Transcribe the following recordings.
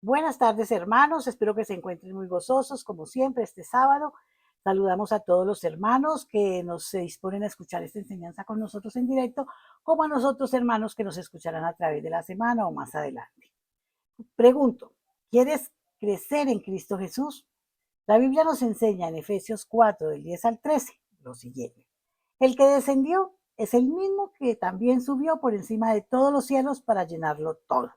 Buenas tardes, hermanos. Espero que se encuentren muy gozosos, como siempre, este sábado. Saludamos a todos los hermanos que nos se disponen a escuchar esta enseñanza con nosotros en directo, como a nosotros, hermanos, que nos escucharán a través de la semana o más adelante. Pregunto, ¿quieres crecer en Cristo Jesús? La Biblia nos enseña en Efesios 4, del 10 al 13, lo siguiente. El que descendió es el mismo que también subió por encima de todos los cielos para llenarlo todo.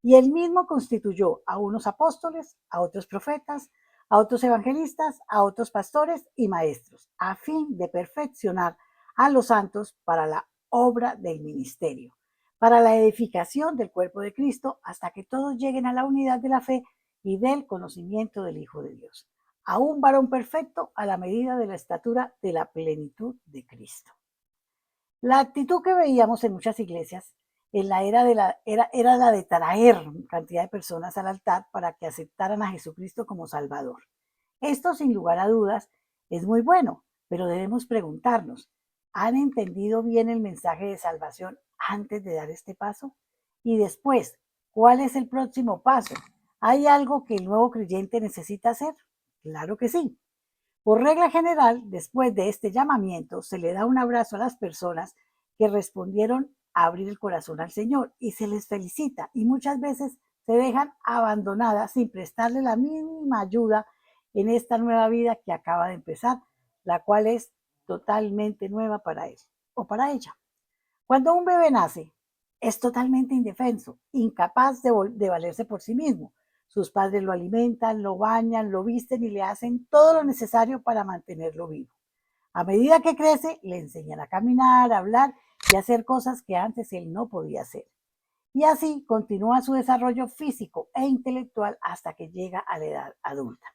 Y él mismo constituyó a unos apóstoles, a otros profetas, a otros evangelistas, a otros pastores y maestros, a fin de perfeccionar a los santos para la obra del ministerio, para la edificación del cuerpo de Cristo, hasta que todos lleguen a la unidad de la fe y del conocimiento del Hijo de Dios, a un varón perfecto a la medida de la estatura de la plenitud de Cristo. La actitud que veíamos en muchas iglesias en la era la de traer cantidad de personas al altar para que aceptaran a Jesucristo como Salvador. Esto, sin lugar a dudas, es muy bueno, pero debemos preguntarnos, ¿han entendido bien el mensaje de salvación antes de dar este paso? Y después, ¿cuál es el próximo paso? ¿Hay algo que el nuevo creyente necesita hacer? Claro que sí. Por regla general, después de este llamamiento, se le da un abrazo a las personas que respondieron a abrir el corazón al Señor y se les felicita y muchas veces se dejan abandonadas sin prestarle la mínima ayuda en esta nueva vida que acaba de empezar, la cual es totalmente nueva para él o para ella. Cuando un bebé nace, es totalmente indefenso, incapaz de valerse por sí mismo. Sus padres lo alimentan, lo bañan, lo visten y le hacen todo lo necesario para mantenerlo vivo. A medida que crece, le enseñan a caminar, a hablar y a hacer cosas que antes él no podía hacer. Y así continúa su desarrollo físico e intelectual hasta que llega a la edad adulta.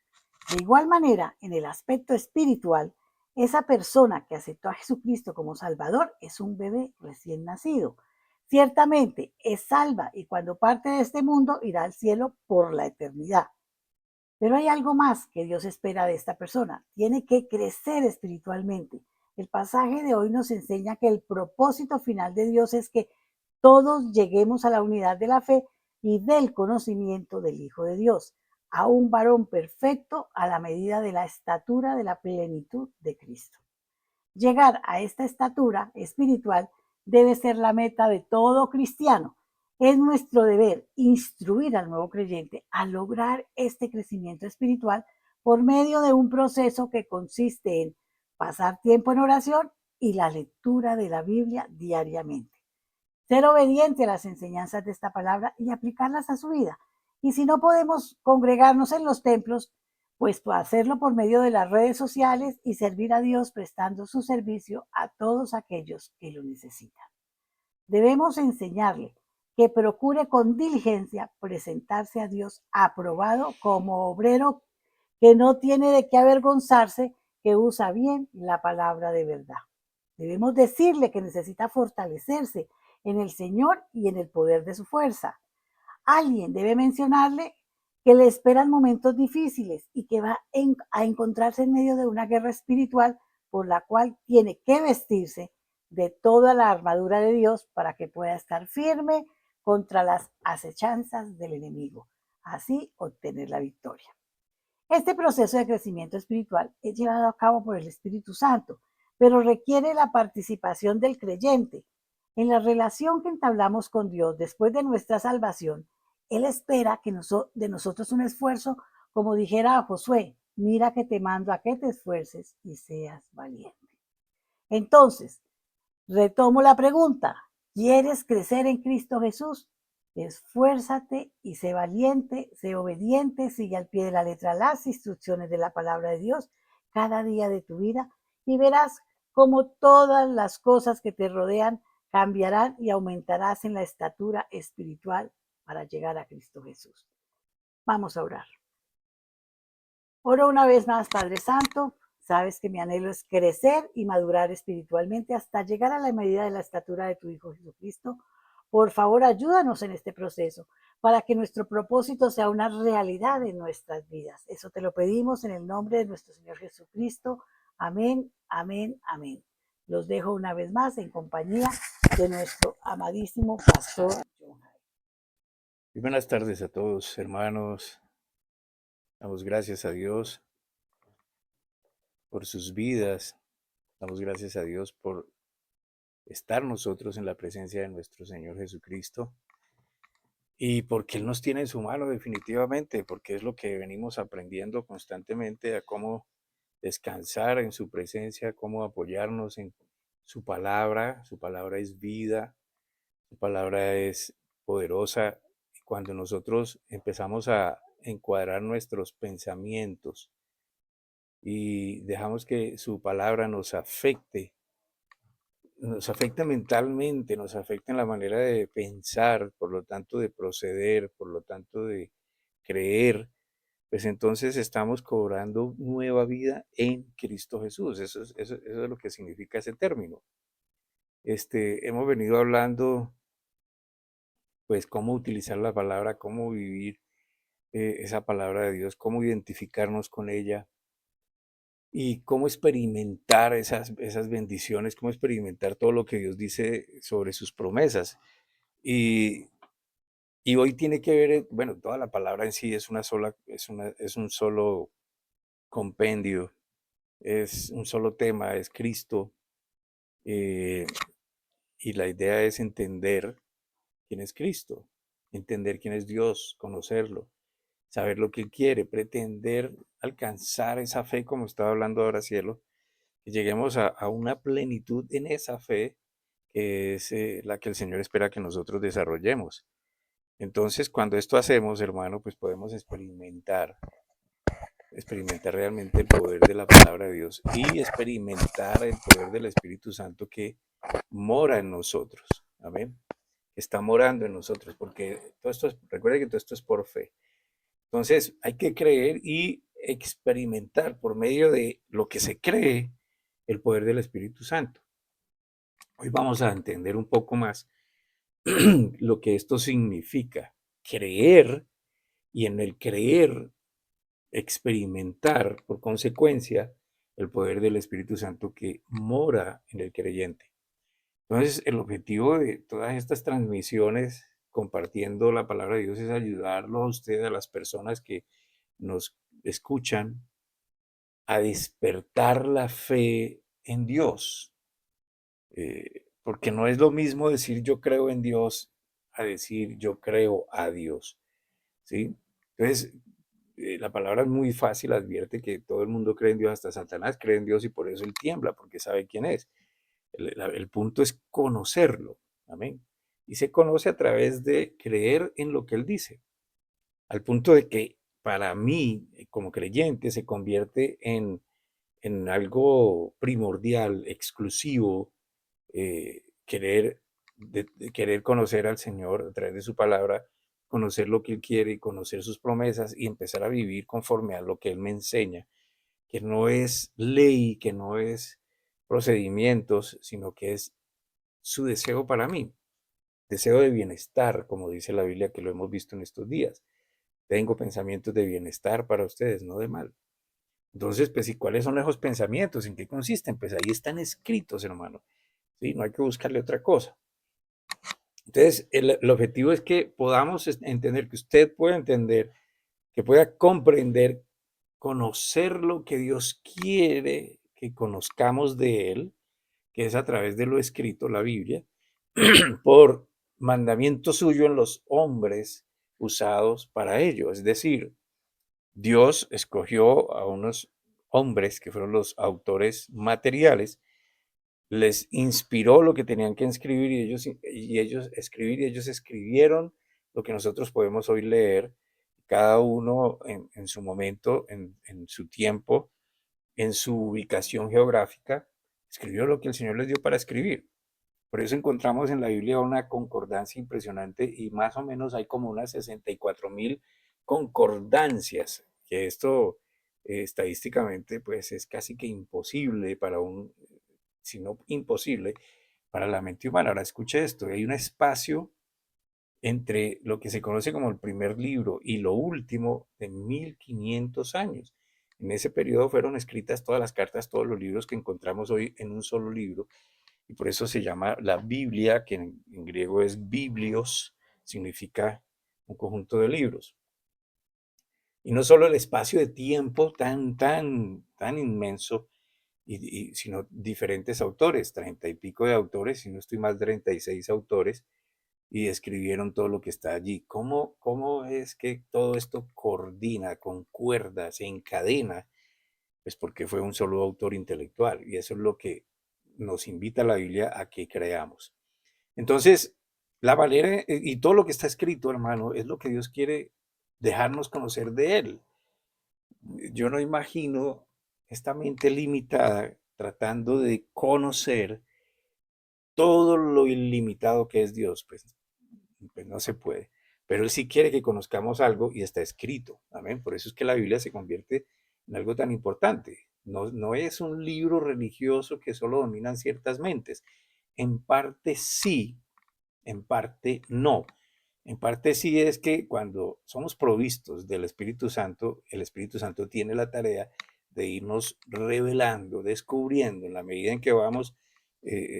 De igual manera, en el aspecto espiritual, esa persona que aceptó a Jesucristo como Salvador es un bebé recién nacido. Ciertamente es salva y cuando parte de este mundo irá al cielo por la eternidad. Pero hay algo más que Dios espera de esta persona. Tiene que crecer espiritualmente. El pasaje de hoy nos enseña que el propósito final de Dios es que todos lleguemos a la unidad de la fe y del conocimiento del Hijo de Dios, a un varón perfecto a la medida de la estatura de la plenitud de Cristo. Llegar a esta estatura espiritual debe ser la meta de todo cristiano. Es nuestro deber instruir al nuevo creyente a lograr este crecimiento espiritual por medio de un proceso que consiste en pasar tiempo en oración y la lectura de la Biblia diariamente. Ser obediente a las enseñanzas de esta palabra y aplicarlas a su vida. Y si no podemos congregarnos en los templos, pues hacerlo por medio de las redes sociales y servir a Dios prestando su servicio a todos aquellos que lo necesitan. Debemos enseñarle que procure con diligencia presentarse a Dios aprobado como obrero que no tiene de qué avergonzarse, que usa bien la palabra de verdad. Debemos decirle que necesita fortalecerse en el Señor y en el poder de su fuerza. Alguien debe mencionarle que le esperan momentos difíciles y que va a encontrarse en medio de una guerra espiritual por la cual tiene que vestirse de toda la armadura de Dios para que pueda estar firme contra las acechanzas del enemigo, así obtener la victoria. Este proceso de crecimiento espiritual es llevado a cabo por el Espíritu Santo, pero requiere la participación del creyente. En la relación que entablamos con Dios después de nuestra salvación, Él espera que de nosotros un esfuerzo, como dijera a Josué, mira que te mando a que te esfuerces y seas valiente. Entonces, retomo la pregunta. ¿Quieres crecer en Cristo Jesús? Esfuérzate y sé valiente, sé obediente, sigue al pie de la letra las instrucciones de la palabra de Dios cada día de tu vida y verás cómo todas las cosas que te rodean cambiarán y aumentarás en la estatura espiritual para llegar a Cristo Jesús. Vamos a orar. Oro una vez más, Padre Santo. Sabes que mi anhelo es crecer y madurar espiritualmente hasta llegar a la medida de la estatura de tu Hijo Jesucristo. Por favor, ayúdanos en este proceso para que nuestro propósito sea una realidad en nuestras vidas. Eso te lo pedimos en el nombre de nuestro Señor Jesucristo. Amén, amén, amén. Los dejo una vez más en compañía de nuestro amadísimo pastor John. Y buenas tardes a todos, hermanos. Damos gracias a Dios por sus vidas. Damos gracias a Dios por estar nosotros en la presencia de nuestro Señor Jesucristo y porque Él nos tiene en su mano definitivamente, porque es lo que venimos aprendiendo constantemente a cómo descansar en su presencia, cómo apoyarnos en su palabra. Su palabra es vida, su palabra es poderosa. Cuando nosotros empezamos a encuadrar nuestros pensamientos y dejamos que su palabra nos afecte mentalmente, nos afecte en la manera de pensar, por lo tanto de proceder, por lo tanto de creer, pues entonces estamos cobrando nueva vida en Cristo Jesús. Eso es lo que significa ese término. Hemos venido hablando, pues, cómo utilizar la palabra, cómo vivir esa palabra de Dios, cómo identificarnos con ella, y cómo experimentar esas bendiciones, cómo experimentar todo lo que Dios dice sobre sus promesas. Y, y hoy tiene que ver, bueno, toda la palabra en sí es es un solo compendio, es un solo tema, es Cristo. eh, y la idea es entender quién es Cristo, entender quién es Dios, conocerlo, saber lo que Él quiere, pretender alcanzar esa fe, como estaba hablando ahora Cielo, que lleguemos a una plenitud en esa fe que es la que el Señor espera que nosotros desarrollemos. Entonces, cuando esto hacemos, hermano, pues podemos experimentar realmente el poder de la palabra de Dios y experimentar el poder del Espíritu Santo que mora en nosotros. Amén. Está morando en nosotros, porque todo esto recuerde que todo esto es por fe. Entonces, hay que creer y experimentar por medio de lo que se cree el poder del Espíritu Santo. Hoy vamos a entender un poco más lo que esto significa. Creer, y en el creer experimentar por consecuencia el poder del Espíritu Santo que mora en el creyente. Entonces, el objetivo de todas estas transmisiones compartiendo la palabra de Dios es ayudarlo a usted, a las personas que nos escuchan, a despertar la fe en Dios. Porque no es lo mismo decir yo creo en Dios a decir yo creo a Dios, ¿sí? Entonces, la palabra es muy fácil, advierte que todo el mundo cree en Dios, hasta Satanás cree en Dios y por eso él tiembla, porque sabe quién es. El punto es conocerlo, amén. Y se conoce a través de creer en lo que él dice, al punto de que para mí, como creyente, se convierte en algo primordial, exclusivo, de querer conocer al Señor a través de su palabra, conocer lo que Él quiere y conocer sus promesas y empezar a vivir conforme a lo que Él me enseña, que no es ley, que no es procedimientos, sino que es su deseo para mí, deseo de bienestar, como dice la Biblia, que lo hemos visto en estos días. Tengo pensamientos de bienestar para ustedes, no de mal. Entonces, pues, ¿y cuáles son esos pensamientos? ¿En qué consisten? Pues ahí están escritos, hermano. ¿Sí? No hay que buscarle otra cosa. Entonces, el objetivo es que podamos entender, que usted pueda entender, que pueda comprender, conocer lo que Dios quiere que conozcamos de Él, que es a través de lo escrito, la Biblia, por mandamiento suyo en los hombres usados para ello. Es decir, Dios escogió a unos hombres que fueron los autores materiales, les inspiró lo que tenían que escribir y ellos escribieron lo que nosotros podemos hoy leer, cada uno en su momento, en su tiempo, en su ubicación geográfica, escribió lo que el Señor les dio para escribir. Por eso encontramos en la Biblia una concordancia impresionante y más o menos hay como unas 64.000 concordancias, que esto estadísticamente pues es casi que imposible para si no imposible, para la mente humana. Ahora escuche esto, hay un espacio entre lo que se conoce como el primer libro y lo último de 1500 años. En ese periodo fueron escritas todas las cartas, todos los libros que encontramos hoy en un solo libro, y por eso se llama la Biblia, que en griego es biblios, significa un conjunto de libros. Y no solo el espacio de tiempo tan inmenso, sino diferentes autores, 30 y pico de autores, si no estoy mal, 36 autores, y escribieron todo lo que está allí. ¿Cómo es que todo esto coordina, concuerda, se encadena? Pues porque fue un solo autor intelectual, y eso es lo que nos invita la Biblia a que creamos. Entonces, la manera y todo lo que está escrito, hermano, es lo que Dios quiere dejarnos conocer de Él. Yo no imagino esta mente limitada tratando de conocer todo lo ilimitado que es Dios, pues no se puede. Pero Él sí quiere que conozcamos algo y está escrito. Amén. Por eso es que la Biblia se convierte en algo tan importante. No es un libro religioso que solo dominan ciertas mentes. En parte sí, en parte no. En parte sí es que cuando somos provistos del Espíritu Santo, el Espíritu Santo tiene la tarea de irnos revelando, descubriendo en la medida en que vamos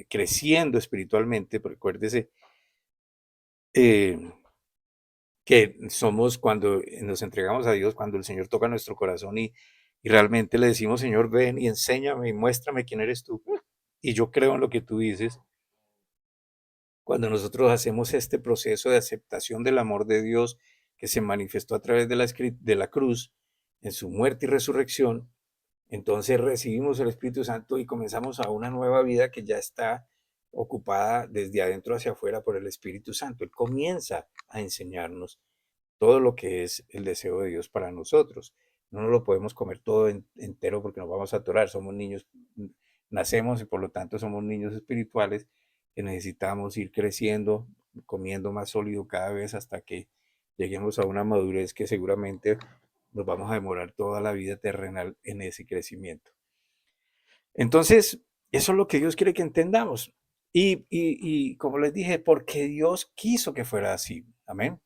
creciendo espiritualmente. Recuérdese eh, que somos cuando nos entregamos a Dios, cuando el Señor toca nuestro corazón y realmente le decimos, Señor, ven y enséñame y muéstrame quién eres tú. Y yo creo en lo que tú dices. Cuando nosotros hacemos este proceso de aceptación del amor de Dios que se manifestó a través de la cruz, en su muerte y resurrección, entonces recibimos el Espíritu Santo y comenzamos a una nueva vida que ya está ocupada desde adentro hacia afuera por el Espíritu Santo. Él comienza a enseñarnos todo lo que es el deseo de Dios para nosotros. No nos lo podemos comer todo entero porque nos vamos a atorar. Somos niños, nacemos y por lo tanto somos niños espirituales que necesitamos ir creciendo, comiendo más sólido cada vez hasta que lleguemos a una madurez que seguramente nos vamos a demorar toda la vida terrenal en ese crecimiento. Entonces, eso es lo que Dios quiere que entendamos. Y como les dije, porque Dios quiso que fuera así. Amén.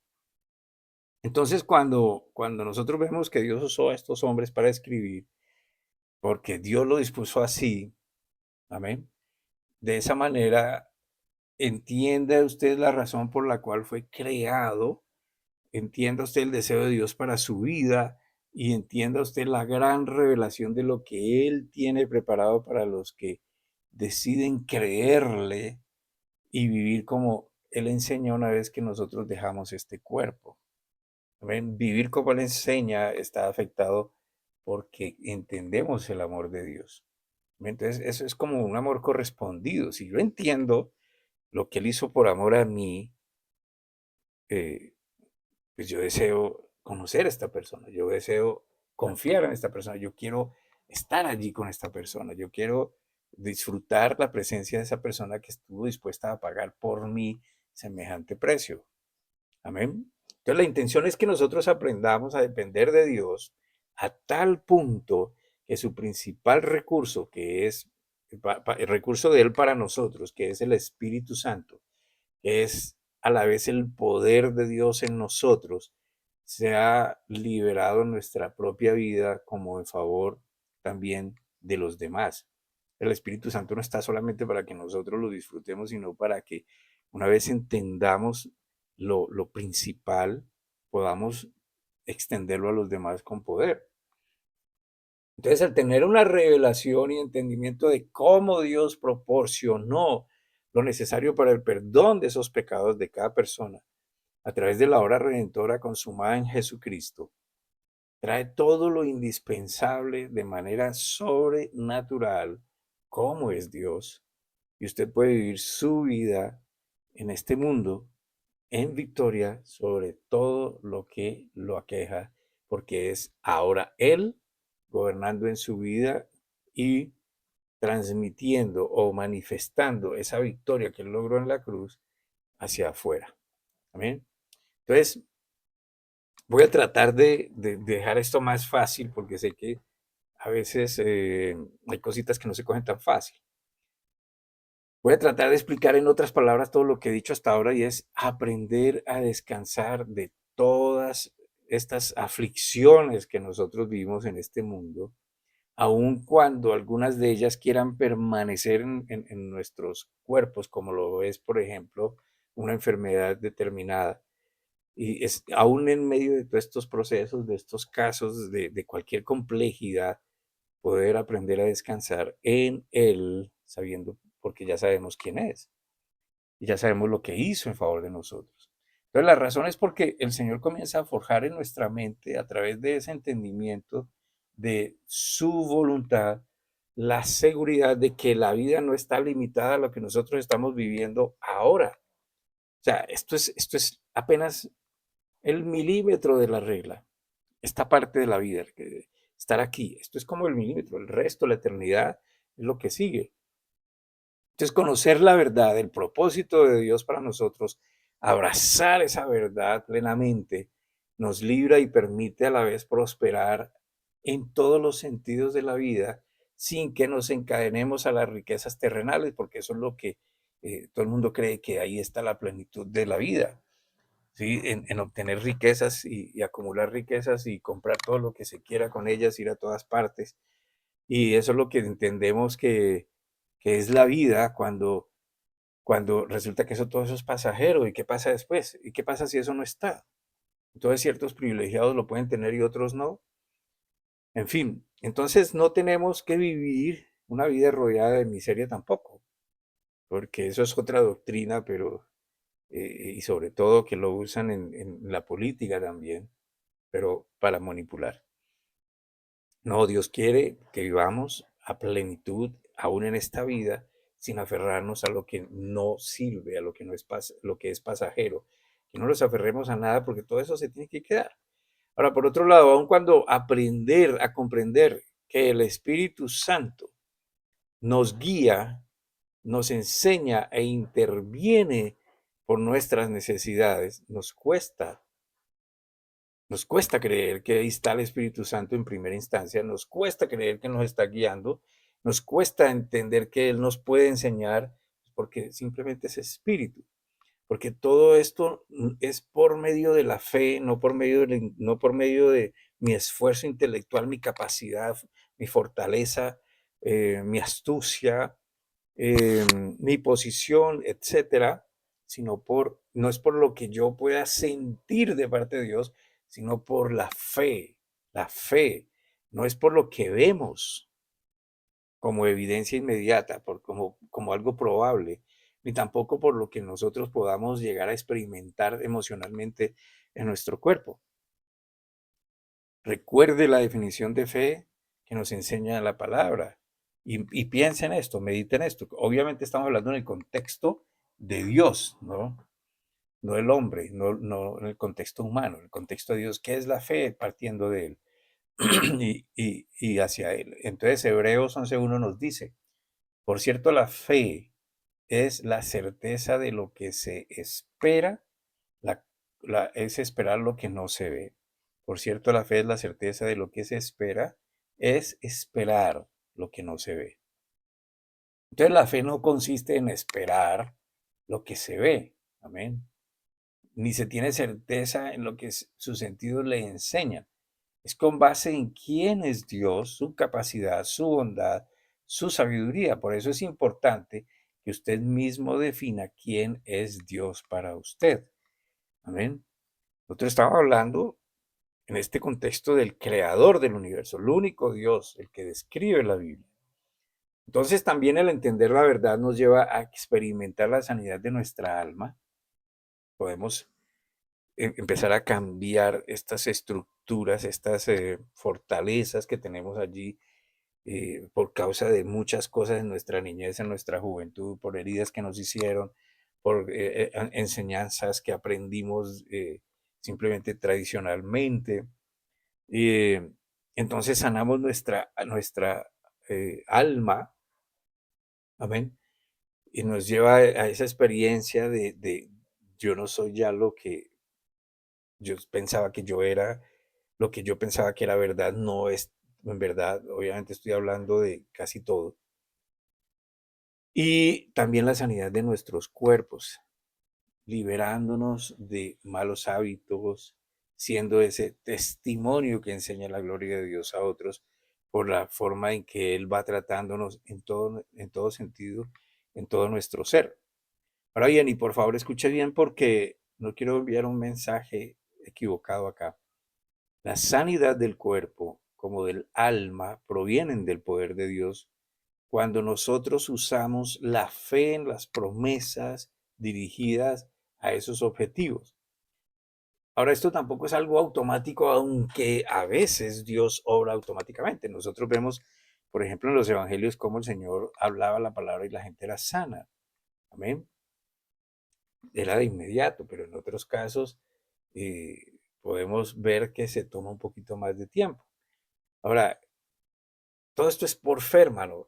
Entonces, cuando nosotros vemos que Dios usó a estos hombres para escribir, porque Dios lo dispuso así, amén, de esa manera, entienda usted la razón por la cual fue creado, entienda usted el deseo de Dios para su vida y entienda usted la gran revelación de lo que Él tiene preparado para los que deciden creerle y vivir como Él enseñó una vez que nosotros dejamos este cuerpo. Amén. Vivir como Él enseña está afectado porque entendemos el amor de Dios. Entonces, eso es como un amor correspondido. Si yo entiendo lo que Él hizo por amor a mí, eh, pues yo deseo conocer a esta persona, yo deseo confiar en esta persona, yo quiero estar allí con esta persona, yo quiero disfrutar la presencia de esa persona que estuvo dispuesta a pagar por mí semejante precio. Amén. Entonces la intención es que nosotros aprendamos a depender de Dios a tal punto que su principal recurso, que es el recurso de Él para nosotros, que es el Espíritu Santo, que es a la vez el poder de Dios en nosotros, sea liberado en nuestra propia vida como en favor también de los demás. El Espíritu Santo no está solamente para que nosotros lo disfrutemos, sino para que una vez entendamos lo principal, podamos extenderlo a los demás con poder. Entonces, al tener una revelación y entendimiento de cómo Dios proporcionó lo necesario para el perdón de esos pecados de cada persona, a través de la obra redentora consumada en Jesucristo, trae todo lo indispensable de manera sobrenatural, como es Dios, y usted puede vivir su vida en este mundo en victoria sobre todo lo que lo aqueja, porque es ahora Él gobernando en su vida y transmitiendo o manifestando esa victoria que Él logró en la cruz hacia afuera. Amén. Entonces, voy a tratar de dejar esto más fácil porque sé que a veces hay cositas que no se cogen tan fácil. Voy a tratar de explicar en otras palabras todo lo que he dicho hasta ahora y es aprender a descansar de todas estas aflicciones que nosotros vivimos en este mundo, aun cuando algunas de ellas quieran permanecer en nuestros cuerpos, como lo es, por ejemplo, una enfermedad determinada. Y es aún en medio de todos estos procesos, de estos casos, de cualquier complejidad, poder aprender a descansar en Él, sabiendo, porque ya sabemos quién es y ya sabemos lo que hizo en favor de nosotros. Entonces, la razón es porque el Señor comienza a forjar en nuestra mente, a través de ese entendimiento de su voluntad, la seguridad de que la vida no está limitada a lo que nosotros estamos viviendo ahora. O sea, esto es apenas el milímetro de la regla, esta parte de la vida, estar aquí. Esto es como el milímetro, el resto, la eternidad, es lo que sigue. Entonces, conocer la verdad, el propósito de Dios para nosotros, abrazar esa verdad plenamente, nos libra y permite a la vez prosperar en todos los sentidos de la vida sin que nos encadenemos a las riquezas terrenales, porque eso es lo que todo el mundo cree que ahí está la plenitud de la vida, ¿sí? En obtener riquezas y acumular riquezas y comprar todo lo que se quiera con ellas, ir a todas partes. Y eso es lo que entendemos que es la vida cuando resulta que todo eso es pasajero. ¿Y qué pasa después? ¿Y qué pasa si eso no está? Entonces ciertos privilegiados lo pueden tener y otros no. En fin, entonces no tenemos que vivir una vida rodeada de miseria tampoco, porque eso es otra doctrina, pero y sobre todo que lo usan en la política también, pero para manipular. No, Dios quiere que vivamos a plenitud, aún en esta vida, sin aferrarnos a lo que no sirve, a lo que no es lo que es pasajero. Que no nos aferremos a nada porque todo eso se tiene que quedar. Ahora, por otro lado, aun cuando aprender a comprender que el Espíritu Santo nos guía, nos enseña e interviene por nuestras necesidades, nos cuesta creer que ahí está el Espíritu Santo en primera instancia, nos cuesta creer que nos está guiando, nos cuesta entender que Él nos puede enseñar, porque simplemente es Espíritu, porque todo esto es por medio de la fe, no por medio de mi esfuerzo intelectual, mi capacidad, mi fortaleza, mi astucia, mi posición, etcétera, no es por lo que yo pueda sentir de parte de Dios, sino por la fe. La fe no es por lo que vemos como evidencia inmediata, como algo probable, ni tampoco por lo que nosotros podamos llegar a experimentar emocionalmente en nuestro cuerpo. Recuerde la definición de fe que nos enseña la palabra y piense en esto, medite en esto. Obviamente estamos hablando en el contexto de Dios, ¿no? No el hombre, no en el contexto humano, en el contexto de Dios. ¿Qué es la fe? Partiendo de Él y hacia Él. Entonces Hebreos 11:1 nos dice, por cierto, la fe es la certeza de lo que se espera, la, es esperar lo que no se ve. Por cierto, la fe es la certeza de lo que se espera, es esperar lo que no se ve. Entonces la fe no consiste en esperar lo que se ve, amén, ni se tiene certeza en lo que sus sentidos le enseñan. Es con base en quién es Dios, su capacidad, su bondad, su sabiduría. Por eso es importante que usted mismo defina quién es Dios para usted. Amén. Nosotros estamos hablando en este contexto del creador del universo, el único Dios, el que describe la Biblia. Entonces también el entender la verdad nos lleva a experimentar la sanidad de nuestra alma. Podemos empezar a cambiar estas estructuras, estas fortalezas que tenemos allí por causa de muchas cosas en nuestra niñez, en nuestra juventud, por heridas que nos hicieron, por enseñanzas que aprendimos simplemente tradicionalmente. Eh, entonces sanamos nuestra alma, amén, y nos lleva a esa experiencia de yo no soy ya lo que yo pensaba que yo era, lo que yo pensaba que era verdad, no es en verdad, obviamente estoy hablando de casi todo. Y también la sanidad de nuestros cuerpos, liberándonos de malos hábitos, siendo ese testimonio que enseña la gloria de Dios a otros por la forma en que Él va tratándonos en todo sentido, en todo nuestro ser. Ahora bien, y por favor escuche bien porque no quiero enviar un mensaje equivocado acá. La sanidad del cuerpo como del alma provienen del poder de Dios cuando nosotros usamos la fe en las promesas dirigidas a esos objetivos. Ahora, esto tampoco es algo automático, aunque a veces Dios obra automáticamente. Nosotros vemos, por ejemplo, en los evangelios cómo el Señor hablaba la palabra y la gente era sana. Amén. Era de inmediato, pero en otros casos podemos ver que se toma un poquito más de tiempo. Ahora, todo esto es por fe, hermano.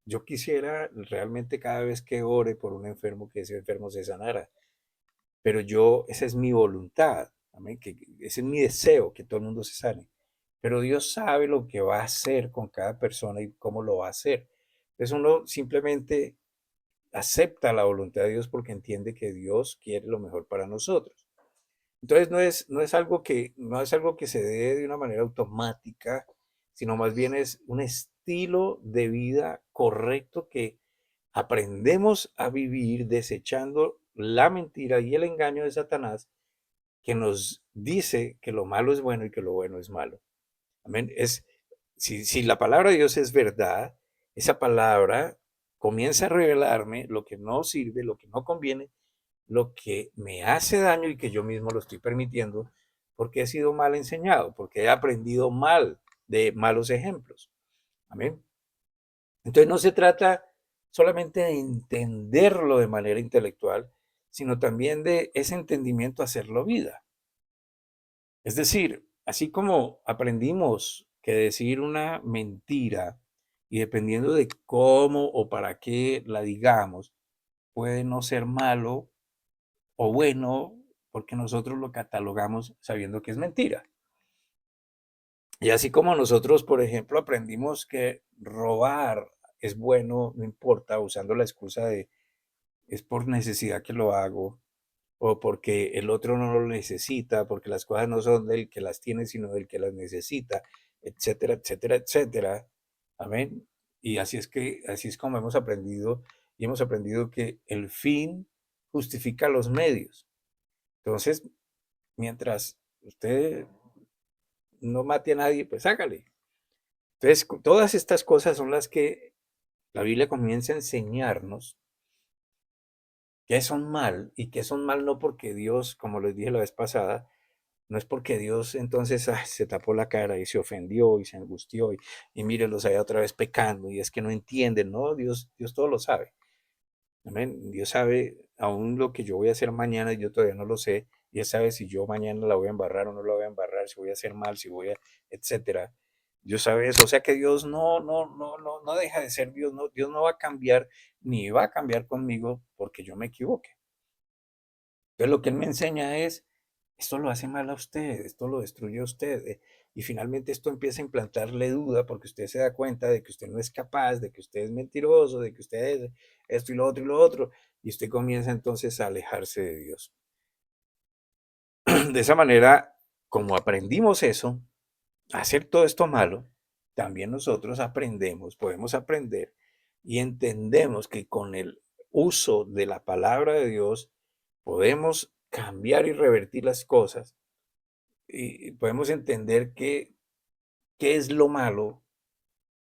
Yo quisiera realmente cada vez que ore por un enfermo, que ese enfermo se sanara. Pero esa es mi voluntad, amén, que ese es mi deseo, que todo el mundo se sane. Pero Dios sabe lo que va a hacer con cada persona y cómo lo va a hacer. Entonces uno simplemente acepta la voluntad de Dios porque entiende que Dios quiere lo mejor para nosotros. Entonces no es algo que se dé de una manera automática, sino más bien es un estilo de vida correcto que aprendemos a vivir desechando la mentira y el engaño de Satanás que nos dice que lo malo es bueno y que lo bueno es malo. Amén. Si la palabra de Dios es verdad, esa palabra comienza a revelarme lo que no sirve, lo que no conviene, lo que me hace daño y que yo mismo lo estoy permitiendo porque he sido mal enseñado, porque he aprendido mal de malos ejemplos. Amén. Entonces no se trata solamente de entenderlo de manera intelectual, sino también de ese entendimiento hacerlo vida. Es decir, así como aprendimos que decir una mentira y dependiendo de cómo o para qué la digamos, puede no ser malo o bueno porque nosotros lo catalogamos sabiendo que es mentira. Y así como nosotros, por ejemplo, aprendimos que robar es bueno, no importa, usando la excusa de es por necesidad que lo hago, o porque el otro no lo necesita, porque las cosas no son del que las tiene, sino del que las necesita, etcétera, etcétera, etcétera. Amén. Y así es como hemos aprendido, y hemos aprendido que el fin justifica los medios. Entonces, mientras usted no mate a nadie, pues hágale. Entonces, todas estas cosas son las que la Biblia comienza a enseñarnos que son mal y que son mal no porque Dios, como les dije la vez pasada, no es porque Dios entonces se tapó la cara y se ofendió y se angustió y mírenlos allá otra vez pecando y es que no entienden, no, Dios todo lo sabe. Amén. Dios sabe aún lo que yo voy a hacer mañana, yo todavía no lo sé. Y Él sabe si yo mañana la voy a embarrar o no la voy a embarrar, si voy a hacer mal, si voy a, etcétera. Dios sabe eso. O sea que Dios no deja de ser Dios. No, Dios no va a cambiar ni va a cambiar conmigo porque yo me equivoque. Entonces lo que Él me enseña es, esto lo hace mal a usted, esto lo destruye a usted. Y finalmente esto empieza a implantarle duda porque usted se da cuenta de que usted no es capaz, de que usted es mentiroso, de que usted es esto y lo otro y lo otro. Y usted comienza entonces a alejarse de Dios. De esa manera, como aprendimos eso, a hacer todo esto malo, también nosotros aprendemos, podemos aprender y entendemos que con el uso de la palabra de Dios podemos cambiar y revertir las cosas y podemos entender qué es lo malo,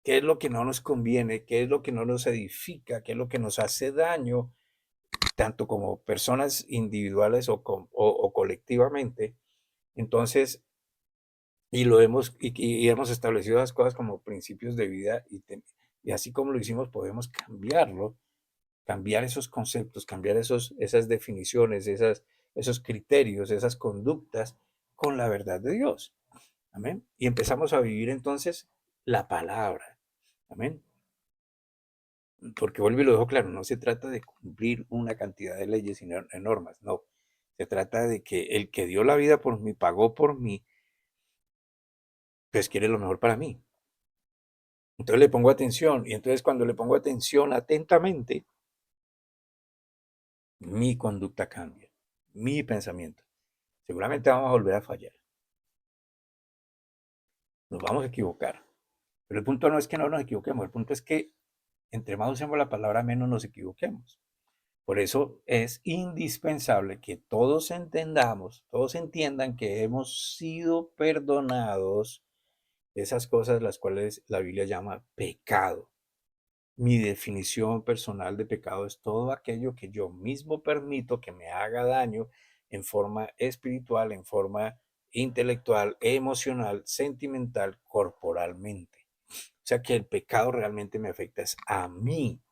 qué es lo que no nos conviene, qué es lo que no nos edifica, qué es lo que nos hace daño, tanto como personas individuales o colectivamente. Entonces, y hemos establecido las cosas como principios de vida y así como lo hicimos, podemos cambiarlo, cambiar esos conceptos, cambiar esas definiciones, esos criterios, esas conductas con la verdad de Dios. Amén. Y empezamos a vivir entonces la palabra. Amén. Porque vuelvo y lo dejo claro, no se trata de cumplir una cantidad de leyes y normas, no. Se trata de que el que dio la vida por mí, pagó por mí, pues quiere lo mejor para mí. Entonces le pongo atención y entonces cuando le pongo atención atentamente, mi conducta cambia, mi pensamiento. Seguramente vamos a volver a fallar, nos vamos a equivocar. Pero el punto no es que no nos equivoquemos, el punto es que entre más usemos la palabra, menos nos equivoquemos. Por eso es indispensable que todos entendamos, todos entiendan que hemos sido perdonados de esas cosas las cuales la Biblia llama pecado. Mi definición personal de pecado es todo aquello que yo mismo permito que me haga daño en forma espiritual, en forma intelectual, emocional, sentimental, corporalmente. O sea que el pecado realmente me afecta es a mí.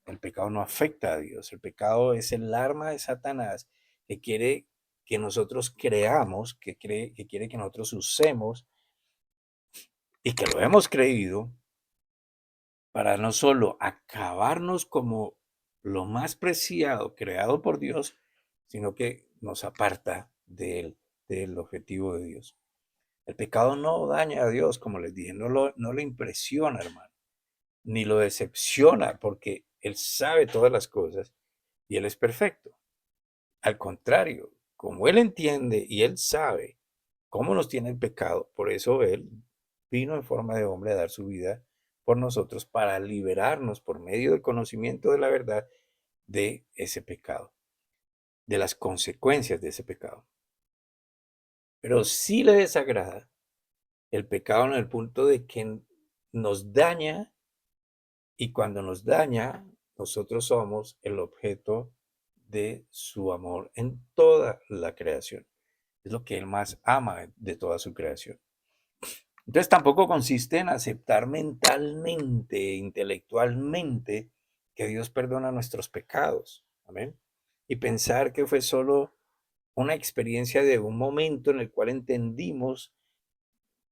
El pecado no afecta a Dios. El pecado es el arma de Satanás que quiere que nosotros creamos, que quiere que nosotros usemos y que lo hemos creído para no solo acabarnos como lo más preciado creado por Dios, sino que nos aparta de él, del objetivo de Dios. El pecado no daña a Dios, como les dije, no lo impresiona, hermano, ni lo decepciona, porque Él sabe todas las cosas y Él es perfecto. Al contrario, como Él entiende y Él sabe cómo nos tiene el pecado, por eso Él vino en forma de hombre a dar su vida por nosotros para liberarnos por medio del conocimiento de la verdad de ese pecado, de las consecuencias de ese pecado. Pero sí le desagrada el pecado en el punto de que nos daña y cuando nos daña, nosotros somos el objeto de su amor en toda la creación. Es lo que Él más ama de toda su creación. Entonces tampoco consiste en aceptar mentalmente, intelectualmente, que Dios perdona nuestros pecados. Amén. Y pensar que fue solo una experiencia de un momento en el cual entendimos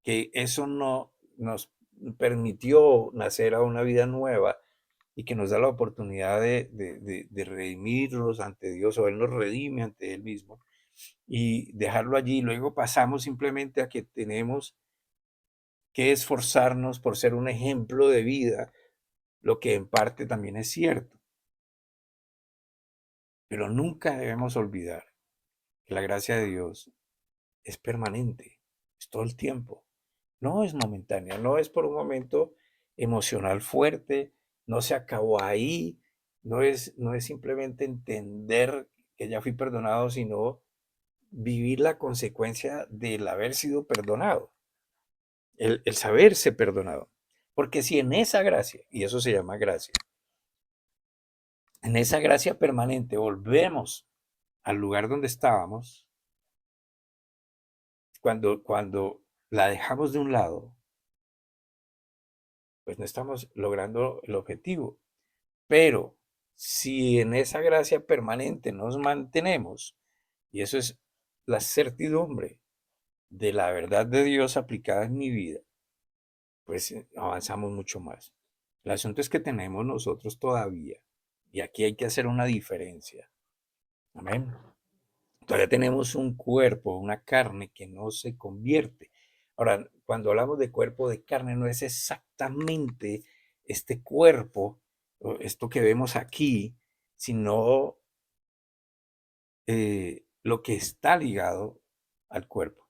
que eso no nos permitió nacer a una vida nueva y que nos da la oportunidad de redimirnos ante Dios o Él nos redime ante Él mismo y dejarlo allí. Luego pasamos simplemente a que tenemos que esforzarnos por ser un ejemplo de vida, lo que en parte también es cierto. Pero nunca debemos olvidar que la gracia de Dios es permanente, es todo el tiempo. No es momentánea, no es por un momento emocional fuerte, no se acabó ahí, no es simplemente entender que ya fui perdonado, sino vivir la consecuencia del haber sido perdonado, el saberse perdonado. Porque si en esa gracia, y eso se llama gracia, en esa gracia permanente volvemos al lugar donde estábamos, cuando la dejamos de un lado, pues no estamos logrando el objetivo. Pero si en esa gracia permanente nos mantenemos, y eso es la certidumbre de la verdad de Dios aplicada en mi vida, pues avanzamos mucho más. El asunto es que tenemos nosotros todavía, y aquí hay que hacer una diferencia. Amén. Todavía tenemos un cuerpo, una carne que no se convierte. Ahora, cuando hablamos de cuerpo de carne, no es exactamente este cuerpo, esto que vemos aquí, sino lo que está ligado al cuerpo.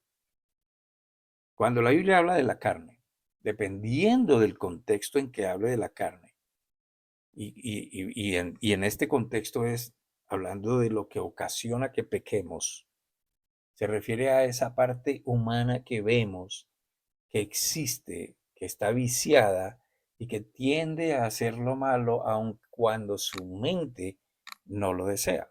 Cuando la Biblia habla de la carne, dependiendo del contexto en que hable de la carne, y en este contexto es hablando de lo que ocasiona que pequemos, se refiere a esa parte humana que vemos, que existe, que está viciada y que tiende a hacer lo malo aun cuando su mente no lo desea.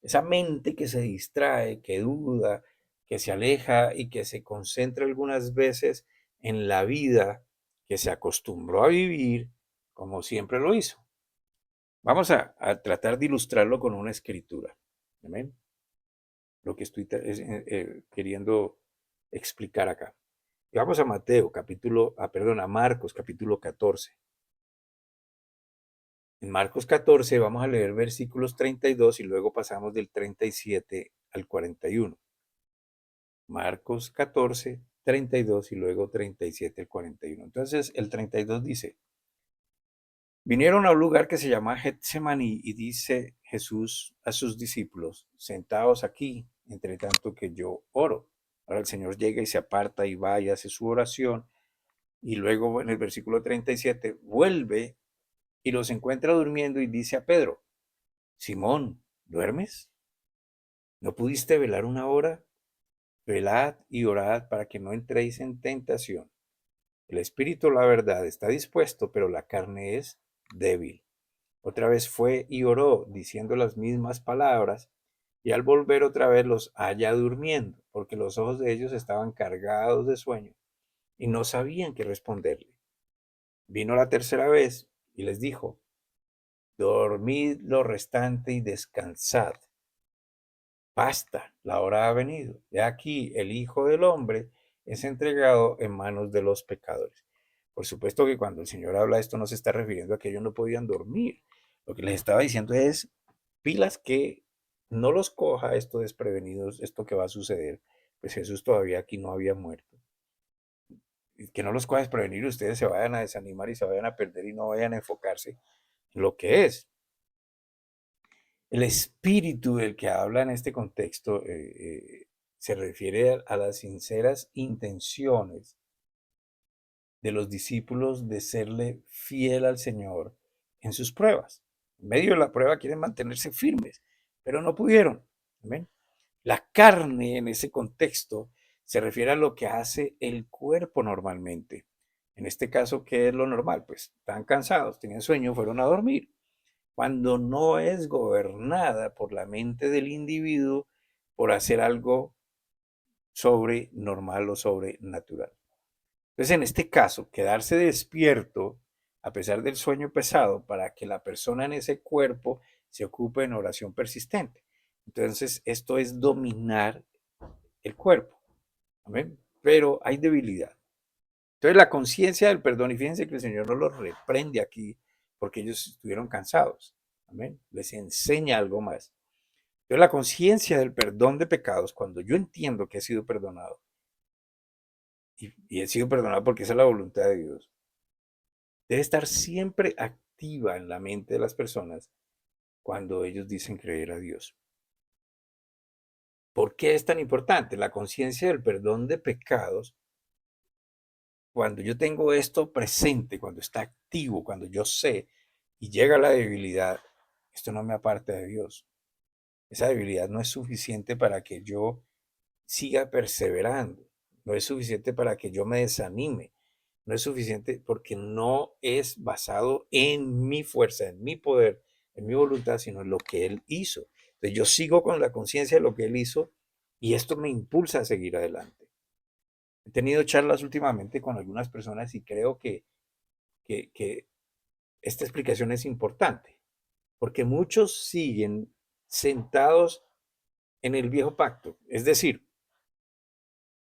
Esa mente que se distrae, que duda, que se aleja y que se concentra algunas veces en la vida que se acostumbró a vivir como siempre lo hizo. Vamos a tratar de ilustrarlo con una escritura. Amén. Lo que estoy queriendo explicar acá. Y vamos a Mateo, a Marcos, capítulo 14. En Marcos 14 vamos a leer versículos 32 y luego pasamos del 37 al 41. Marcos 14, 32 y luego 37 al 41. Entonces el 32 dice, vinieron a un lugar que se llama Getsemaní y dice Jesús a sus discípulos, sentaos aquí, entre tanto que yo oro. Ahora el Señor llega y se aparta y va y hace su oración. Y luego en el versículo 37 vuelve y los encuentra durmiendo y dice a Pedro, Simón, ¿duermes? ¿No pudiste velar una hora? Velad y orad para que no entréis en tentación. El espíritu, la verdad, está dispuesto, pero la carne es débil. Otra vez fue y oró, diciendo las mismas palabras, y al volver otra vez los halla durmiendo, porque los ojos de ellos estaban cargados de sueño, y no sabían qué responderle. Vino la tercera vez, y les dijo, dormid lo restante y descansad. Basta, la hora ha venido. He aquí, el Hijo del Hombre es entregado en manos de los pecadores. Por supuesto que cuando el Señor habla de esto no se está refiriendo a que ellos no podían dormir. Lo que les estaba diciendo es, pilas que no los coja esto desprevenidos, esto que va a suceder. Pues Jesús todavía aquí no había muerto. Y que no los coja desprevenidos, ustedes se vayan a desanimar y se vayan a perder y no vayan a enfocarse en lo que es. El espíritu del que habla en este contexto se refiere a las sinceras intenciones de los discípulos de serle fiel al Señor en sus pruebas. En medio de la prueba quieren mantenerse firmes, pero no pudieron. ¿Ven? La carne en ese contexto se refiere a lo que hace el cuerpo normalmente. En este caso, ¿qué es lo normal? Pues están cansados, tenían sueño, fueron a dormir. Cuando no es gobernada por la mente del individuo por hacer algo sobrenormal o sobrenatural. Entonces, en este caso, quedarse despierto a pesar del sueño pesado para que la persona en ese cuerpo se ocupe en oración persistente. Entonces, esto es dominar el cuerpo. ¿Amén? Pero hay debilidad. Entonces, la conciencia del perdón, y fíjense que el Señor no los reprende aquí porque ellos estuvieron cansados. Amén. Les enseña algo más. Entonces, la conciencia del perdón de pecados, cuando yo entiendo que he sido perdonado, y he sido perdonado porque esa es la voluntad de Dios, debe estar siempre activa en la mente de las personas cuando ellos dicen creer a Dios. ¿Por qué es tan importante? La conciencia del perdón de pecados, cuando yo tengo esto presente, cuando está activo, cuando yo sé y llega la debilidad, esto no me aparta de Dios. Esa debilidad no es suficiente para que yo siga perseverando, no es suficiente para que yo me desanime, no es suficiente porque no es basado en mi fuerza, en mi poder, en mi voluntad, sino en lo que Él hizo. Entonces yo sigo con la conciencia de lo que Él hizo y esto me impulsa a seguir adelante. He tenido charlas últimamente con algunas personas y creo que esta explicación es importante, porque muchos siguen sentados en el viejo pacto, es decir,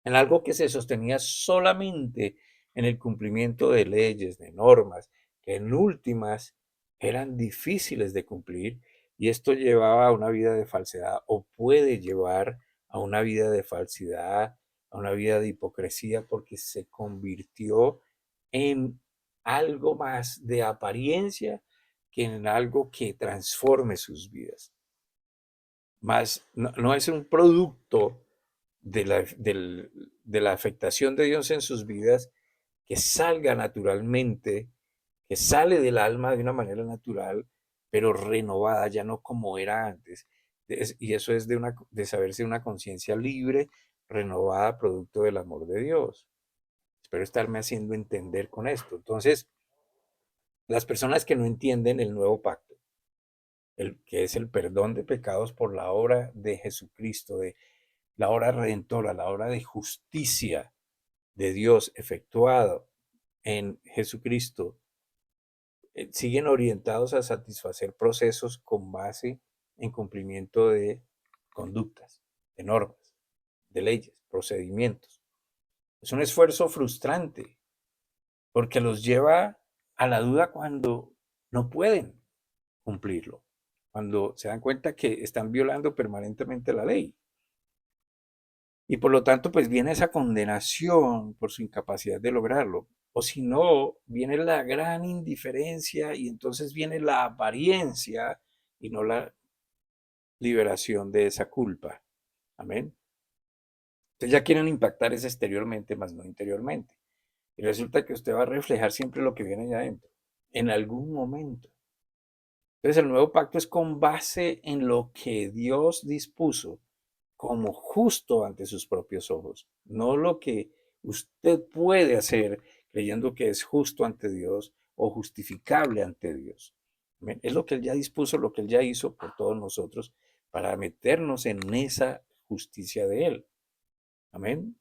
en algo que se sostenía solamente en el cumplimiento de leyes, de normas, que en últimas eran difíciles de cumplir, y esto llevaba a una vida de falsedad o puede llevar a una vida de falsedad, a una vida de hipocresía, porque se convirtió en algo más de apariencia que en algo que transforme sus vidas. Más no es un producto de la afectación de Dios en sus vidas que salga naturalmente, que sale del alma de una manera natural, pero renovada, ya no como era antes. Y eso es de saberse una conciencia libre, renovada, producto del amor de Dios. Espero estarme haciendo entender con esto. Entonces, las personas que no entienden el nuevo pacto, que es el perdón de pecados por la obra de Jesucristo, de la obra redentora, la obra de justicia de Dios efectuado en Jesucristo, siguen orientados a satisfacer procesos con base en cumplimiento de conductas, de normas, de leyes, procedimientos. Es un esfuerzo frustrante porque los lleva a la duda cuando no pueden cumplirlo, cuando se dan cuenta que están violando permanentemente la ley. Y por lo tanto, pues viene esa condenación por su incapacidad de lograrlo. O si no, viene la gran indiferencia y entonces viene la apariencia y no la liberación de esa culpa. Amén. Entonces ya quieren impactar es exteriormente, más no interiormente. Y resulta que usted va a reflejar siempre lo que viene allá adentro, en algún momento. Entonces el nuevo pacto es con base en lo que Dios dispuso como justo ante sus propios ojos, no lo que usted puede hacer creyendo que es justo ante Dios o justificable ante Dios. Amén. Es lo que Él ya dispuso, lo que Él ya hizo por todos nosotros para meternos en esa justicia de Él. Amén.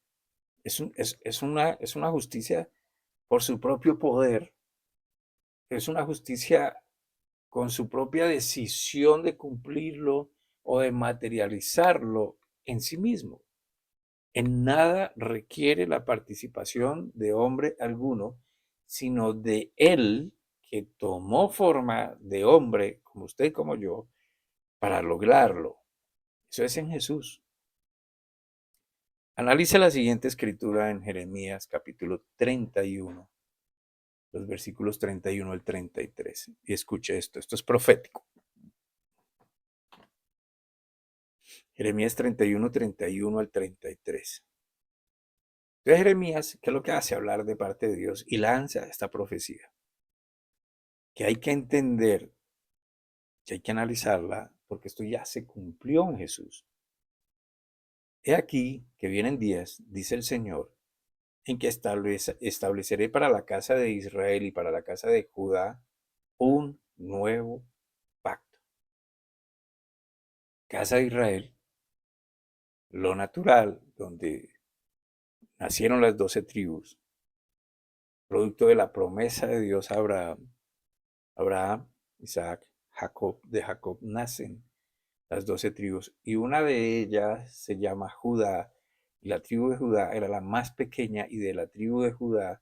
Es una justicia por su propio poder, es una justicia con su propia decisión de cumplirlo o de materializarlo en sí mismo. En nada requiere la participación de hombre alguno, sino de Él que tomó forma de hombre, como usted y como yo, para lograrlo. Eso es en Jesús. Analice la siguiente escritura en Jeremías capítulo 31, los versículos 31 al 33. Y escuche esto es profético. Jeremías 31 al 33. Entonces Jeremías, ¿qué es lo que hace? Hablar de parte de Dios y lanza esta profecía, que hay que entender, que hay que analizarla, porque esto ya se cumplió en Jesús. He aquí que vienen días, dice el Señor, en que estableceré para la casa de Israel y para la casa de Judá un nuevo pacto. Casa de Israel, lo natural, donde nacieron las 12 tribus, producto de la promesa de Dios a Abraham. Abraham, Isaac, Jacob, de Jacob nacen las 12 tribus, y una de ellas se llama Judá, y la tribu de Judá era la más pequeña, y de la tribu de Judá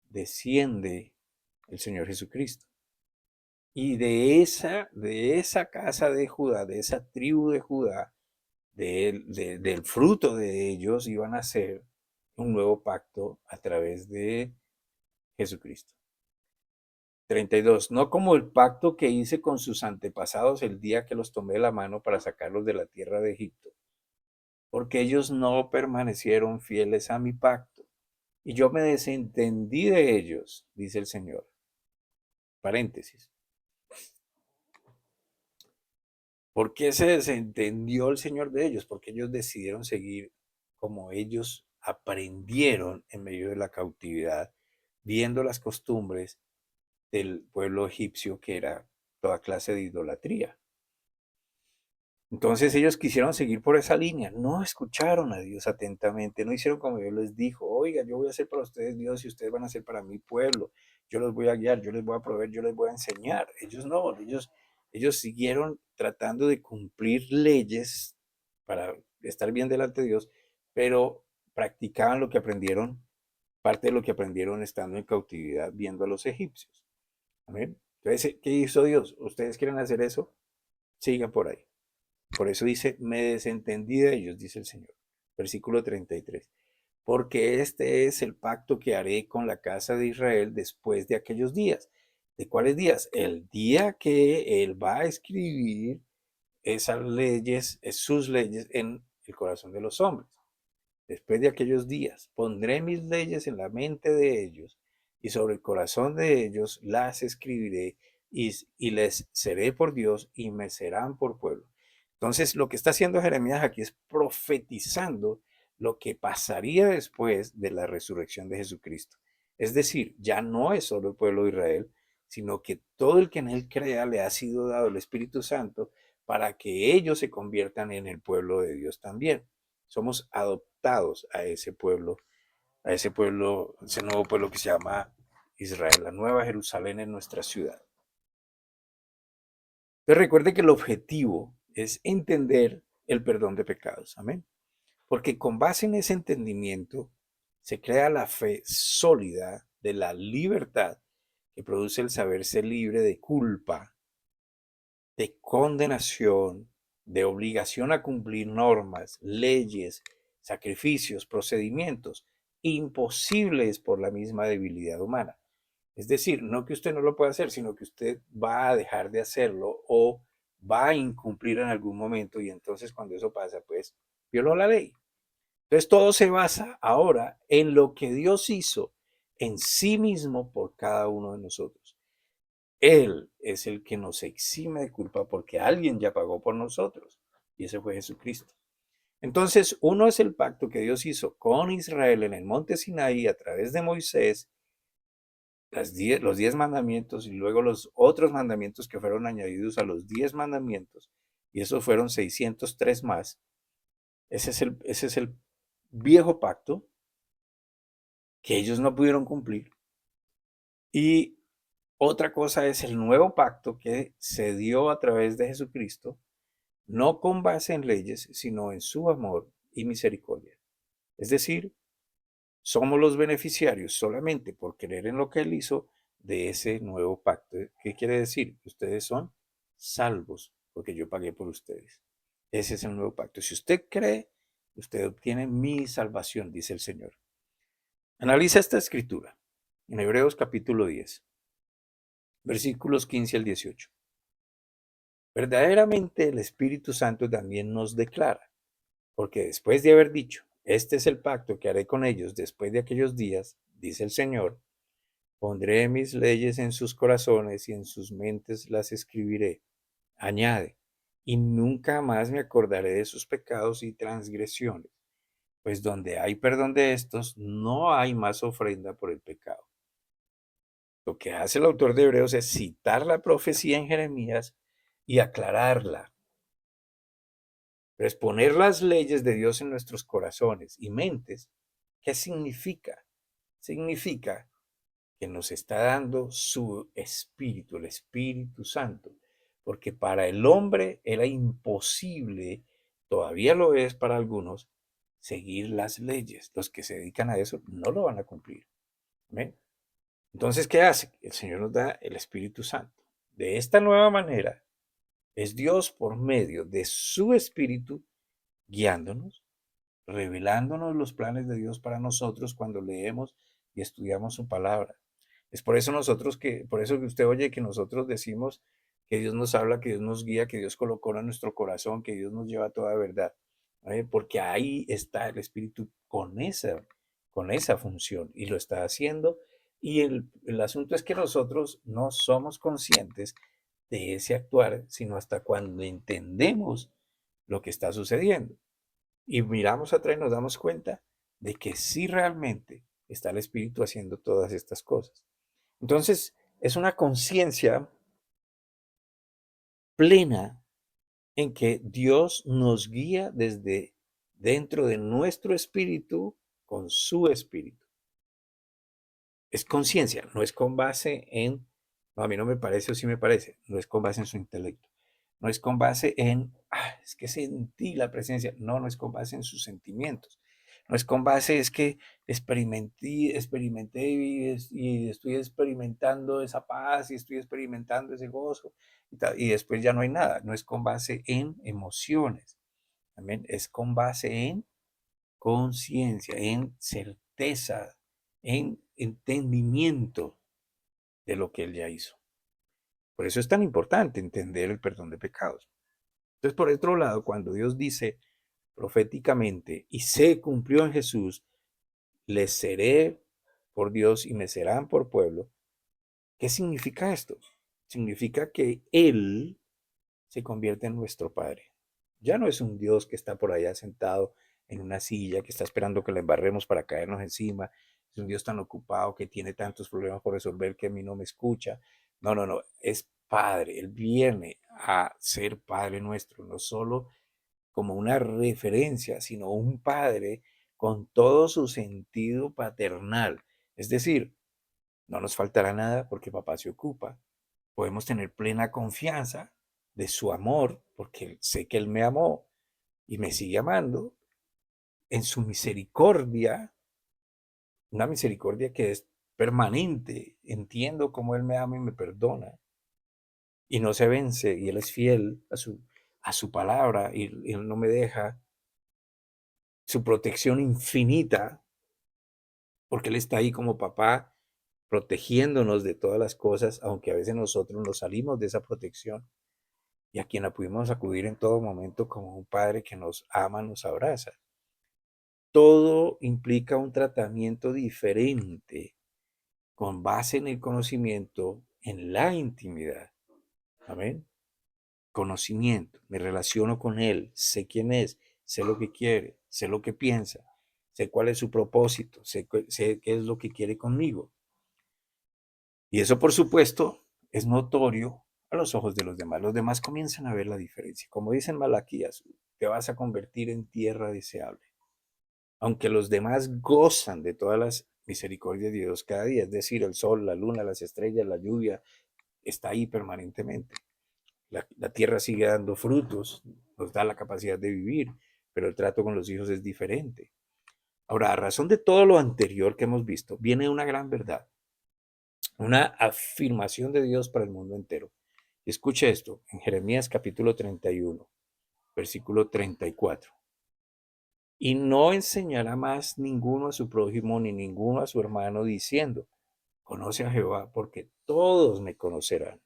desciende el Señor Jesucristo. Y de esa casa de Judá, de esa tribu de Judá, del fruto de ellos iban a hacer un nuevo pacto a través de Jesucristo. 32. No como el pacto que hice con sus antepasados el día que los tomé de la mano para sacarlos de la tierra de Egipto, porque ellos no permanecieron fieles a mi pacto, y yo me desentendí de ellos, dice el Señor. Paréntesis. ¿Por qué se desentendió el Señor de ellos? Porque ellos decidieron seguir como ellos aprendieron en medio de la cautividad, viendo las costumbres del pueblo egipcio, que era toda clase de idolatría. Entonces ellos quisieron seguir por esa línea, no escucharon a Dios atentamente, no hicieron como Dios les dijo: oiga, yo voy a ser para ustedes Dios y ustedes van a ser para mi pueblo, yo los voy a guiar, yo les voy a proveer, yo les voy a enseñar. Ellos no, ellos siguieron tratando de cumplir leyes para estar bien delante de Dios, pero practicaban lo que aprendieron, parte de lo que aprendieron estando en cautividad viendo a los egipcios. Amén. Entonces, ¿qué hizo Dios? ¿Ustedes quieren hacer eso? Sigan por ahí. Por eso dice: me desentendí de ellos, dice el Señor. Versículo 33. Porque este es el pacto que haré con la casa de Israel después de aquellos días. ¿De cuáles días? El día que Él va a escribir esas leyes, sus leyes en el corazón de los hombres. Después de aquellos días, pondré mis leyes en la mente de ellos, y sobre el corazón de ellos las escribiré, y les seré por Dios, y me serán por pueblo. Entonces, lo que está haciendo Jeremías aquí es profetizando lo que pasaría después de la resurrección de Jesucristo. Es decir, ya no es solo el pueblo de Israel, sino que todo el que en él crea le ha sido dado el Espíritu Santo para que ellos se conviertan en el pueblo de Dios también. Somos adoptados ese pueblo, ese nuevo pueblo que se llama Israel, la nueva Jerusalén en nuestra ciudad. Entonces recuerde que el objetivo es entender el perdón de pecados, amén. Porque con base en ese entendimiento se crea la fe sólida de la libertad que produce el saberse libre de culpa, de condenación, de obligación a cumplir normas, leyes, sacrificios, procedimientos imposibles por la misma debilidad humana. Es decir, no que usted no lo pueda hacer, sino que usted va a dejar de hacerlo o va a incumplir en algún momento, y entonces cuando eso pasa, pues violó la ley. Entonces todo se basa ahora en lo que Dios hizo en sí mismo por cada uno de nosotros. Él es el que nos exime de culpa porque alguien ya pagó por nosotros y ese fue Jesucristo. Entonces, uno es el pacto que Dios hizo con Israel en el monte Sinaí a través de Moisés, los 10 mandamientos y luego los otros mandamientos que fueron añadidos a los 10 mandamientos, y esos fueron 603 más. Ese es el viejo pacto que ellos no pudieron cumplir. Y otra cosa es el nuevo pacto que se dio a través de Jesucristo, no con base en leyes, sino en su amor y misericordia. Es decir, somos los beneficiarios solamente por creer en lo que Él hizo de ese nuevo pacto. ¿Qué quiere decir? Ustedes son salvos porque yo pagué por ustedes. Ese es el nuevo pacto. Si usted cree, usted obtiene mi salvación, dice el Señor. Analiza esta escritura en Hebreos capítulo 10, versículos 15 al 18. Verdaderamente el Espíritu Santo también nos declara, porque después de haber dicho, este es el pacto que haré con ellos después de aquellos días, dice el Señor, pondré mis leyes en sus corazones y en sus mentes las escribiré. Añade, y nunca más me acordaré de sus pecados y transgresiones, pues donde hay perdón de estos, no hay más ofrenda por el pecado. Lo que hace el autor de Hebreos es citar la profecía en Jeremías y aclararla. Pero es poner las leyes de Dios en nuestros corazones y mentes. ¿Qué significa? Significa que nos está dando su Espíritu, el Espíritu Santo. Porque para el hombre era imposible, todavía lo es para algunos, seguir las leyes. Los que se dedican a eso no lo van a cumplir. ¿Ven? Entonces, ¿qué hace? El Señor nos da el Espíritu Santo. De esta nueva manera, es Dios por medio de su Espíritu guiándonos, revelándonos los planes de Dios para nosotros cuando leemos y estudiamos su palabra. Es por eso por eso que usted oye que nosotros decimos que Dios nos habla, que Dios nos guía, que Dios colocó en nuestro corazón, que Dios nos lleva a toda verdad. ¿Vale? Porque ahí está el Espíritu con esa función y lo está haciendo. Y el asunto es que nosotros no somos conscientes de ese actuar, sino hasta cuando entendemos lo que está sucediendo. Y miramos atrás y nos damos cuenta de que sí realmente está el Espíritu haciendo todas estas cosas. Entonces, es una conciencia plena en que Dios nos guía desde dentro de nuestro espíritu con su espíritu. Es conciencia, no es con base en, no, a mí no me parece o sí me parece, no es con base en su intelecto, no es con base en, es que sentí la presencia, no es con base en sus sentimientos, no es con base, es que experimenté y estoy experimentando esa paz y estoy experimentando ese gozo y después ya no hay nada, no es con base en emociones, también es con base en conciencia, en certeza, en entendimiento de lo que Él ya hizo. Por eso es tan importante entender el perdón de pecados. Entonces, por otro lado, cuando Dios dice proféticamente, y se cumplió en Jesús, les seré por Dios y me serán por pueblo, ¿qué significa esto? Significa que Él se convierte en nuestro Padre. Ya no es un Dios que está por allá sentado en una silla, que está esperando que le embarremos para caernos encima. Es un Dios tan ocupado que tiene tantos problemas por resolver que a mí no me escucha. No, no, no. Es Padre. Él viene a ser Padre nuestro, no solo como una referencia, sino un Padre con todo su sentido paternal. Es decir, no nos faltará nada porque papá se ocupa. Podemos tener plena confianza de su amor, porque sé que Él me amó y me sigue amando, en su misericordia, una misericordia que es permanente. Entiendo cómo Él me ama y me perdona y no se vence y Él es fiel a su palabra y Él no me deja. Su protección infinita, porque Él está ahí como papá protegiéndonos de todas las cosas, aunque a veces nosotros nos salimos de esa protección y a quien pudimos acudir en todo momento como un padre que nos ama, nos abraza. Todo implica un tratamiento diferente con base en el conocimiento en la intimidad. Amén. Conocimiento, me relaciono con Él, sé quién es, sé lo que quiere, sé lo que piensa, sé cuál es su propósito, sé qué es lo que quiere conmigo. Y eso, por supuesto, es notorio a los ojos de los demás. Los demás comienzan a ver la diferencia. Como dicen Malaquías, te vas a convertir en tierra deseable. Aunque los demás gozan de todas las misericordias de Dios cada día, es decir, el sol, la luna, las estrellas, la lluvia, está ahí permanentemente. La tierra sigue dando frutos, nos da la capacidad de vivir, pero el trato con los hijos es diferente. Ahora, a razón de todo lo anterior que hemos visto, viene una gran verdad, una afirmación de Dios para el mundo entero. Escuche esto, en Jeremías capítulo 31, versículo 34. Y no enseñará más ninguno a su prójimo ni ninguno a su hermano diciendo, conoce a Jehová, porque todos me conocerán.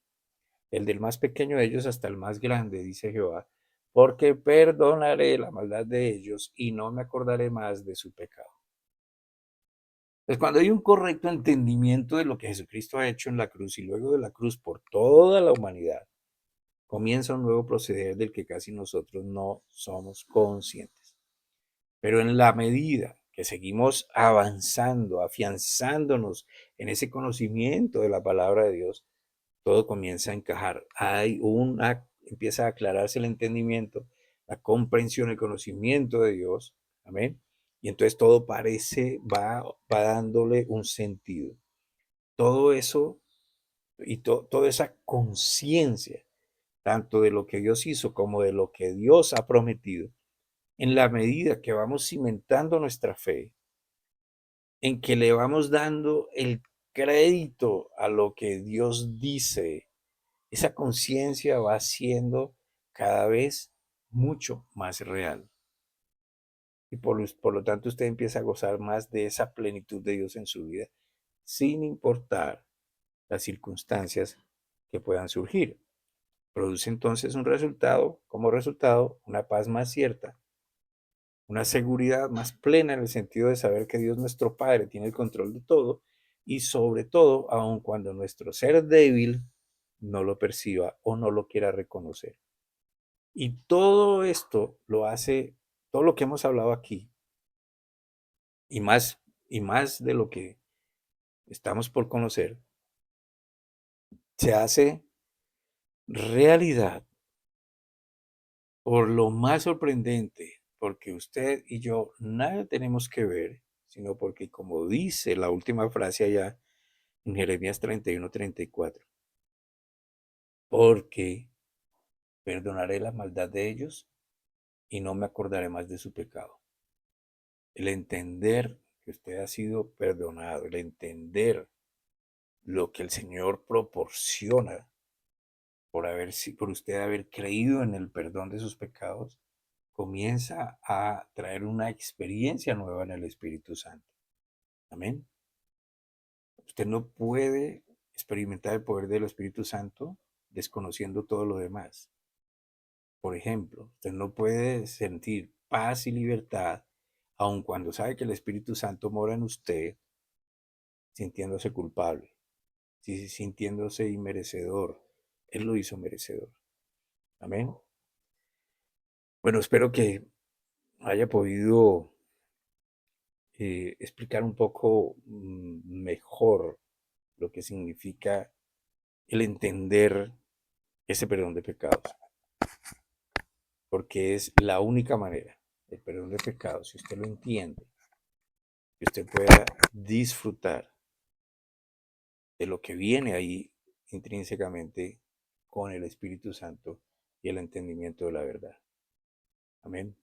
El del más pequeño de ellos hasta el más grande, dice Jehová, porque perdonaré la maldad de ellos y no me acordaré más de su pecado. Pues cuando hay un correcto entendimiento de lo que Jesucristo ha hecho en la cruz y luego de la cruz por toda la humanidad, comienza un nuevo proceder del que casi nosotros no somos conscientes. Pero en la medida que seguimos avanzando, afianzándonos en ese conocimiento de la palabra de Dios, todo comienza a encajar. Empieza a aclararse el entendimiento, la comprensión, el conocimiento de Dios. Amén. Y entonces todo va dándole un sentido. Todo eso y toda esa conciencia, tanto de lo que Dios hizo como de lo que Dios ha prometido, en la medida que vamos cimentando nuestra fe, en que le vamos dando el crédito a lo que Dios dice, esa conciencia va siendo cada vez mucho más real. Y por lo tanto usted empieza a gozar más de esa plenitud de Dios en su vida, sin importar las circunstancias que puedan surgir. Produce entonces un resultado, como resultado, una paz más cierta, una seguridad más plena en el sentido de saber que Dios nuestro Padre tiene el control de todo y sobre todo, aun cuando nuestro ser débil no lo perciba o no lo quiera reconocer. Y todo esto lo hace, todo lo que hemos hablado aquí, y más de lo que estamos por conocer, se hace realidad por lo más sorprendente, porque usted y yo nada tenemos que ver, sino porque como dice la última frase allá en Jeremías 31-34, porque perdonaré la maldad de ellos y no me acordaré más de su pecado. El entender que usted ha sido perdonado, el entender lo que el Señor proporciona por usted haber creído en el perdón de sus pecados, comienza a traer una experiencia nueva en el Espíritu Santo. Amén. Usted no puede experimentar el poder del Espíritu Santo desconociendo todo lo demás. Por ejemplo, usted no puede sentir paz y libertad aun cuando sabe que el Espíritu Santo mora en usted sintiéndose culpable, sintiéndose inmerecedor. Él lo hizo merecedor. Amén. Bueno, espero que haya podido explicar un poco mejor lo que significa el entender ese perdón de pecados, porque es la única manera, el perdón de pecados, si usted lo entiende, que usted pueda disfrutar de lo que viene ahí intrínsecamente con el Espíritu Santo y el entendimiento de la verdad. Amén.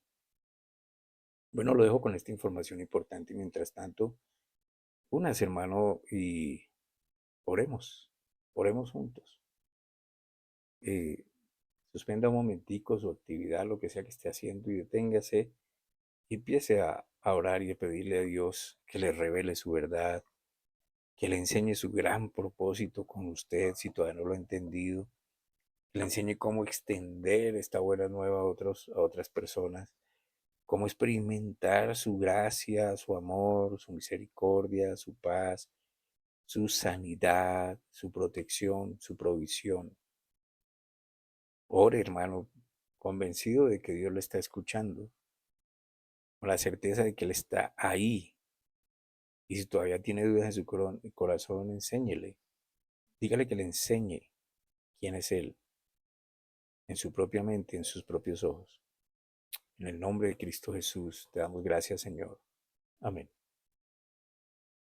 Bueno, lo dejo con esta información importante. Mientras tanto, únase, hermano, y oremos. Oremos juntos. Eh, Suspenda un momentico su actividad, lo que sea que esté haciendo, y deténgase y empiece a orar y a pedirle a Dios que le revele su verdad, que le enseñe su gran propósito con usted si todavía no lo ha entendido, que le enseñe cómo extender esta buena nueva a otras personas, cómo experimentar su gracia, su amor, su misericordia, su paz, su sanidad, su protección, su provisión. Ore, hermano, convencido de que Dios lo está escuchando, con la certeza de que Él está ahí. Y si todavía tiene dudas en su corazón, enséñele. Dígale que le enseñe quién es Él, en su propia mente, en sus propios ojos. En el nombre de Cristo Jesús, te damos gracias, Señor. Amén.